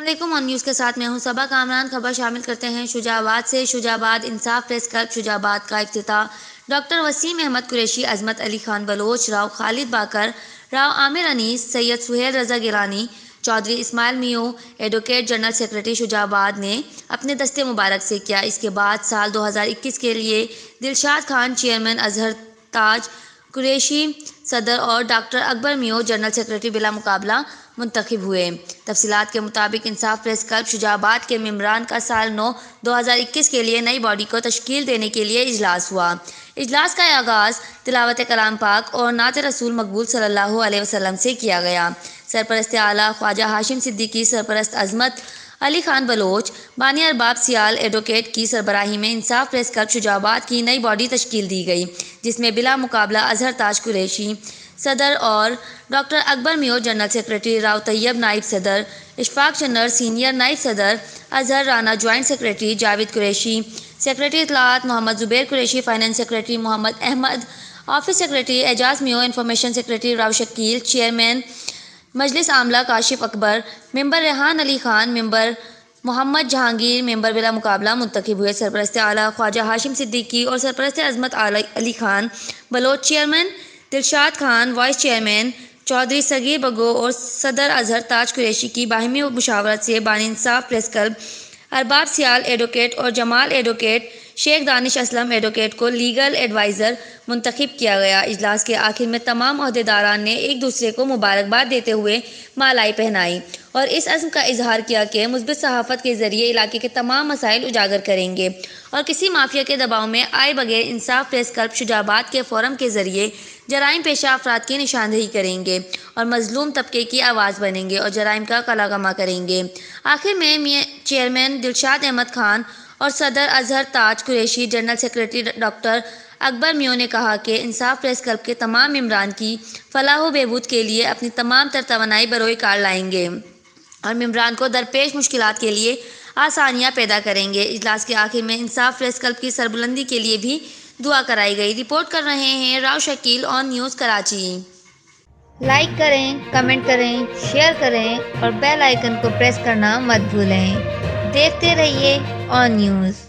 علیکم اور نیوز کے ساتھ میں ہوں صبا کامران۔ خبر شامل کرتے ہیں شجاع آباد سے۔ شجاع آباد انصاف پریس کلب شجاع آباد کا افتتاح ڈاکٹر وسیم احمد قریشی، عظمت علی خان بلوچ، راؤ خالد باقر، راؤ عامر انیس، سید سہیل رضا گیلانی، چودھری اسماعیل میو، ایڈوکیٹ جنرل سیکرٹری شجاع آباد نے اپنے دستے مبارک سے کیا۔ اس کے بعد سال 2021 کے لیے دلشاد خان چیئرمین، اظہر تاج قریشی صدر اور doctor Akbar Meo general secretary بلا مقابلہ منتخب ہوئے۔ تفصیلات کے مطابق انصاف پریس کلب شجاع آباد کے ممبران کا سال 9/2021 کے لیے نئی باڈی کو تشکیل دینے کے لیے اجلاس ہوا۔ اجلاس کا آغاز تلاوت کلام پاک اور نعت رسول مقبول صلی اللہ علیہ وسلم سے کیا گیا۔ سرپرست اعلیٰ خواجہ ہاشم صدیقی، سرپرست عظمت علی خان بلوچ، بانی ارباب سیال ایڈوکیٹ کی سربراہی میں انصاف پریس کلب شجاع آباد کی نئی باڈی تشکیل دی گئی، جس میں بلا مقابلہ اظہر تاج قریشی صدر اور doctor Akbar Meo general secretary, Rao Tayyab نائب صدر، اشفاق چنر سینئر نائب صدر، Azhar Rana joint secretary, Javed Qureshi secretary اطلاعات، Muhammad Zubair Qureshi finance secretary, Muhammad Ahmed office secretary, Ijaz Meo information secretary, Rao Shakeel chairman مجلس عاملہ، کاشف اکبر ممبر، ریحان علی خان ممبر، محمد جہانگیر ممبر بلا مقابلہ منتخب ہوئے۔ سرپرست اعلیٰ خواجہ ہاشم صدیقی اور سرپرست Azmat Ali Khan Baloch chairman, Dilshad Khan vice chairman, Chaudhry Saghir Baggu اور صدر اظہر تاج قریشی کی باہمی مشاورت سے بانی انصاف پریس کلب ارباب سیال ایڈوکیٹ اور جمال ایڈوکیٹ شیخ دانش اسلم ایڈوکیٹ کو لیگل ایڈوائزر منتخب کیا گیا۔ اجلاس کے آخر میں تمام عہدیداران نے ایک دوسرے کو مبارکباد دیتے ہوئے مالائی پہنائی اور اس عزم کا اظہار کیا کہ مثبت صحافت کے ذریعے علاقے کے تمام مسائل اجاگر کریں گے اور کسی مافیا کے دباؤ میں آئے بغیر انصاف پریس کلب شجاع آباد کے فورم کے ذریعے جرائم پیشہ افراد کی نشاندہی کریں گے اور مظلوم طبقے کی آواز بنیں گے اور جرائم کا قلعہ کریں گے۔ آخر میں چیئرمین دلشاد احمد خان اور صدر اظہر تاج Qureshi, general secretary doctor Akbar میو نے کہا کہ انصاف پریس کلب کے تمام ممبران کی فلاح و بہبود کے لیے اپنی تمام تر توانائی بروئے کار لائیں گے اور ممبران کو درپیش مشکلات کے لیے آسانیاں پیدا کریں گے۔ اجلاس کے آخر میں انصاف پریس کلب کی سربلندی کے لیے بھی دعا کرائی گئی۔ رپورٹ کر رہے ہیں راؤ شکیل، آن نیوز کراچی۔ لائک کریں، کمنٹ کریں، شیئر کریں اور بیل آئیکن کو پریس کرنا مت بھولیں۔ دیکھتے رہیے آن نیوز۔